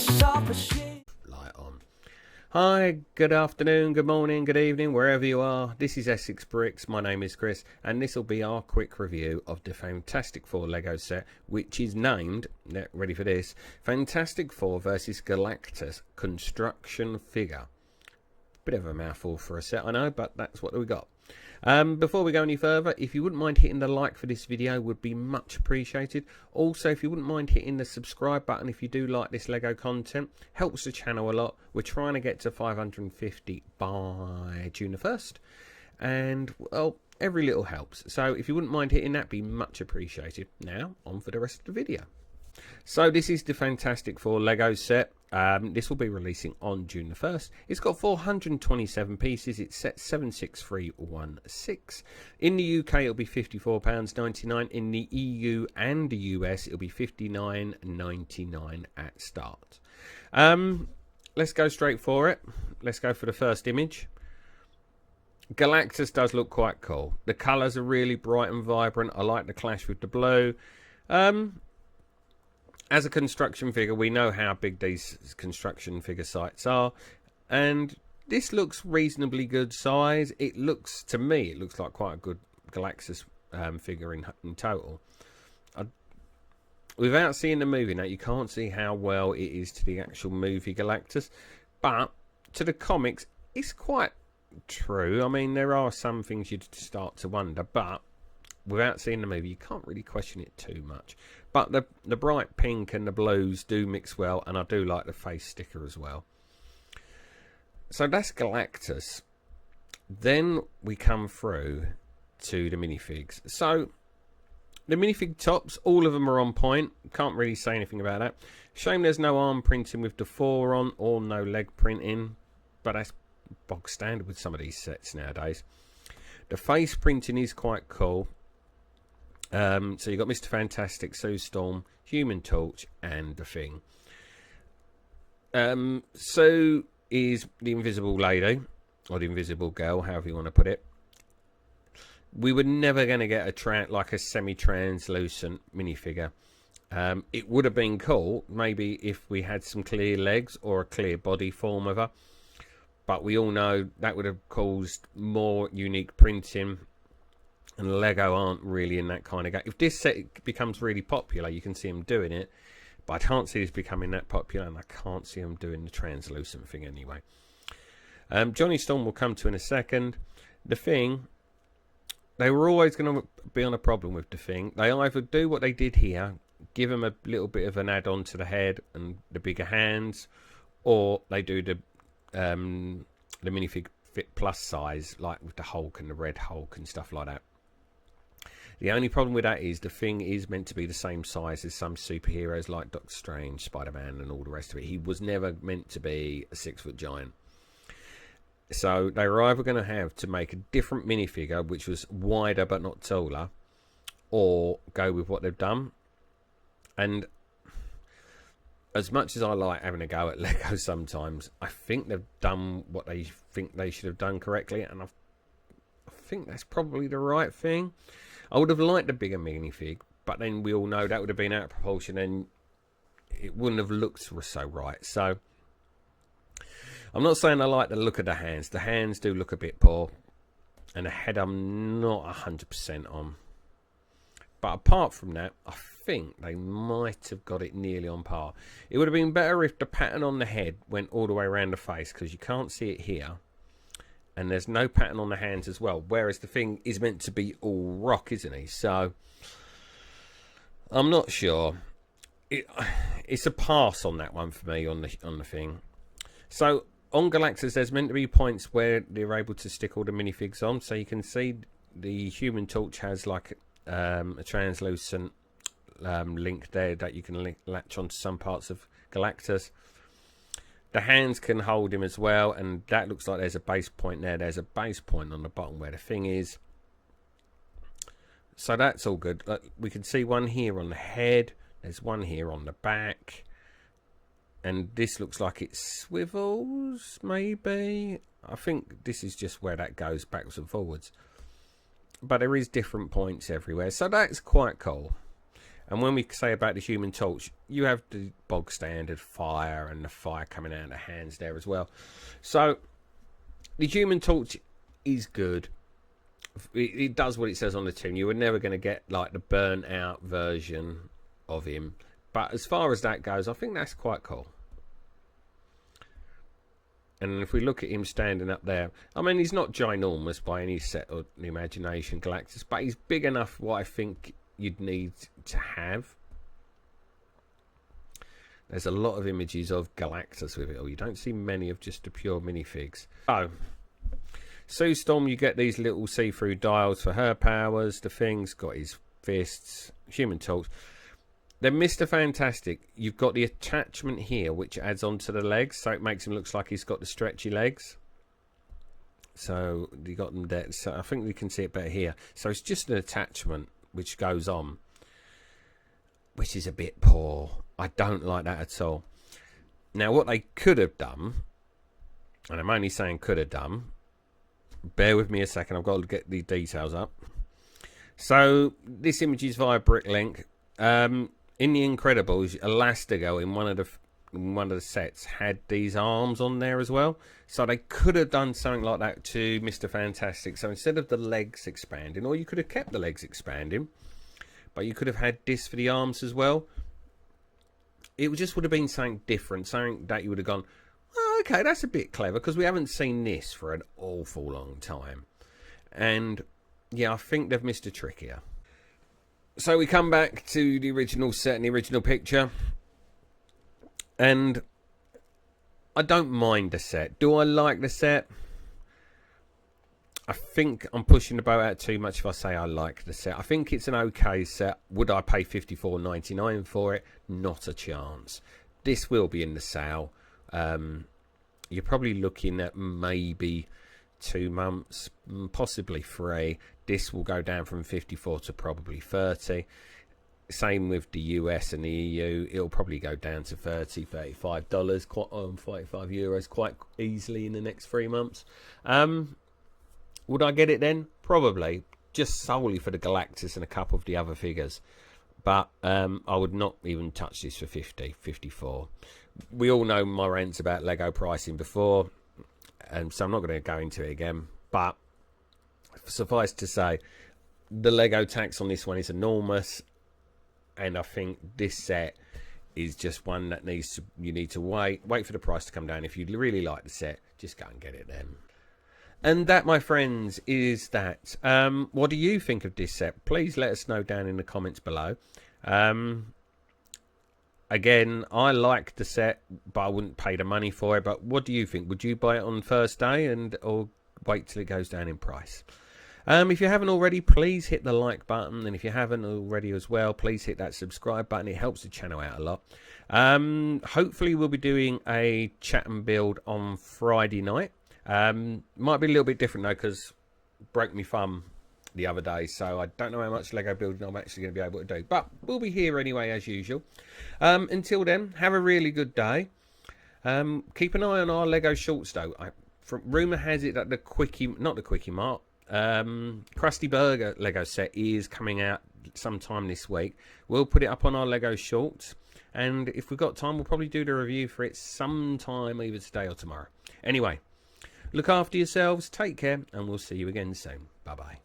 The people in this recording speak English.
sharper shade. Light on. Hi, good afternoon, good morning, good evening, wherever you are. This is Essex Bricks. My name is Chris, and this will be our quick review of the Fantastic Four Lego set, which is named, ready for this, Fantastic Four versus Galactus construction figure. Bit of a mouthful for a set, I know, but that's what we got. Before we go any further, if you wouldn't mind hitting the like for this video, would be much appreciated. Also, if you wouldn't mind hitting the subscribe button if you do like this Lego content, helps the channel a lot. We're trying to get to 550 by June the 1st, and well, every little helps. So if you wouldn't mind hitting that, be much appreciated. Now on for the rest of the video. So this is the Fantastic Four Lego set. This will be releasing on June the 1st. It's got 427 pieces. It's set 76316. In the UK, it'll be £54.99. In the EU and the US, it'll be $59.99 at start. Let's go straight for it. Let's go for the first image. Galactus does look quite cool. The colours are really bright and vibrant. I like the clash with the blue. As a construction figure, we know how big these construction figure sites are, and this looks reasonably good size. It looks, to me, it looks like quite a good Galactus figure in total. Without seeing the movie now, you can't see how well it is to the actual movie Galactus, but to the comics, it's quite true. I mean, there are some things you'd start to wonder, but without seeing the movie, you can't really question it too much. But the bright pink and the blues do mix well, and I do like the face sticker as well. So that's Galactus. Then we come through to the minifigs. So the minifig tops, all of them are on point. Can't really say anything about that. Shame there's no arm printing with the 4 on, or no leg printing, but that's bog standard with some of these sets nowadays. The face printing is quite cool. So you've got Mr. Fantastic, Sue Storm, Human Torch, and the Thing. Sue is the Invisible Lady, or the Invisible Girl, however you want to put it. We were never going to get a semi-translucent minifigure. It would have been cool, maybe if we had some clear legs or a clear body form of her. But we all know that would have caused more unique printing. And Lego aren't really in that kind of game. If this set becomes really popular, you can see them doing it. But I can't see this becoming that popular, and I can't see them doing the translucent thing anyway. Johnny Storm will come to in a second. The Thing, they were always going to be on a problem with the Thing. They either do what they did here, give him a little bit of an add-on to the head and the bigger hands, or they do the minifig fit plus size, like with the Hulk and the Red Hulk and stuff like that. The only problem with that is the Thing is meant to be the same size as some superheroes like Doctor Strange, Spider-Man, and all the rest of it. He was never meant to be a 6-foot giant. So they were either going to have to make a different minifigure, which was wider but not taller, or go with what they've done. And as much as I like having a go at Lego sometimes, I think they've done what they think they should have done correctly, and I think that's probably the right thing. I would have liked a bigger minifig, but then we all know that would have been out of proportion and it wouldn't have looked so right. So I'm not saying I like the look of the hands. The hands do look a bit poor, and the head I'm not 100% on. But apart from that, I think they might have got it nearly on par. It would have been better if the pattern on the head went all the way around the face, because you can't see it here. And there's no pattern on the hands as well. Whereas the Thing is meant to be all rock, isn't he? So I'm not sure. It's a pass on that one for me on the Thing. So on Galactus, there's meant to be points where they're able to stick all the minifigs on. So you can see the Human Torch has like a translucent link there that you can latch onto some parts of Galactus. The hands can hold him as well, and that looks like there's a base point there. There's a base point on the bottom where the Thing is. So that's all good. We can see one here on the head. There's one here on the back. And this looks like it swivels, maybe. I think this is just where that goes backwards and forwards. But there is different points everywhere. So that's quite cool. And when we say about the Human Torch, you have the bog standard fire and the fire coming out of the hands there as well. So the Human Torch is good. It does what it says on the tin. You were never going to get like the burnt out version of him. But as far as that goes, I think that's quite cool. And if we look at him standing up there, I mean, he's not ginormous by any set of the imagination, Galactus, but he's big enough what I think you'd need to have. There's a lot of images of Galactus with it all. You don't see many of just the pure minifigs. Oh, Sue Storm, you get these little see-through dials for her powers. The Thing's got his fists. Human Torch. Then Mr. Fantastic, you've got the attachment here, which adds onto the legs, so it makes him look like he's got the stretchy legs. So you got them there. So I think we can see it better here. So it's just an attachment which goes on, which is a bit poor. I don't like that at all. Now, what they could have done, and I'm only saying could have done, bear with me a second, I've got to get the details up. So this image is via Bricklink. In the Incredibles, Elastigirl in one of the sets had these arms on there as well. So they could have done something like that to Mr. Fantastic. So instead of the legs expanding, or you could have kept the legs expanding, but you could have had this for the arms as well. It just would have been something different, something that you would have gone, oh, okay, that's a bit clever, because we haven't seen this for an awful long time. And yeah, I think they've missed a trick here. So we come back to the original set and the original picture, and I don't mind the set. Do I like the set? I think I'm pushing the boat out too much if I say I like the set. I think it's an okay set. Would I pay $54.99 for it? Not a chance. This will be in the sale. You're probably looking at maybe 2 months, possibly 3. This will go down from 54 to probably 30. Same with the US and the EU. It'll probably go down to $30, $35, €45 quite easily in the next 3 months. Would I get it then? Probably, just solely for the Galactus and a couple of the other figures. But I would not even touch this for 50, 54. We all know my rants about Lego pricing before, and so I'm not going to go into it again. But suffice to say, the Lego tax on this one is enormous, and I think this set is just one that you need to wait for the price to come down. If you really like the set, just go and get it then. And that, my friends, is that. What do you think of this set? Please let us know down in the comments below. Again, I like the set, but I wouldn't pay the money for it. But what do you think? Would you buy it on first day or wait till it goes down in price? If you haven't already, please hit the like button. And if you haven't already as well, please hit that subscribe button. It helps the channel out a lot. Hopefully, we'll be doing a chat and build on Friday night. Might be a little bit different though, because broke my thumb the other day, so I don't know how much Lego building I'm actually going to be able to do, but we'll be here anyway as usual. Until then, have a really good day. Keep an eye on our Lego shorts though. Rumour has it that the Krusty Burger Lego set is coming out sometime this week. We'll put it up on our Lego shorts, and if we've got time, we'll probably do the review for it sometime either today or tomorrow. Anyway, look after yourselves, take care, and we'll see you again soon. Bye bye.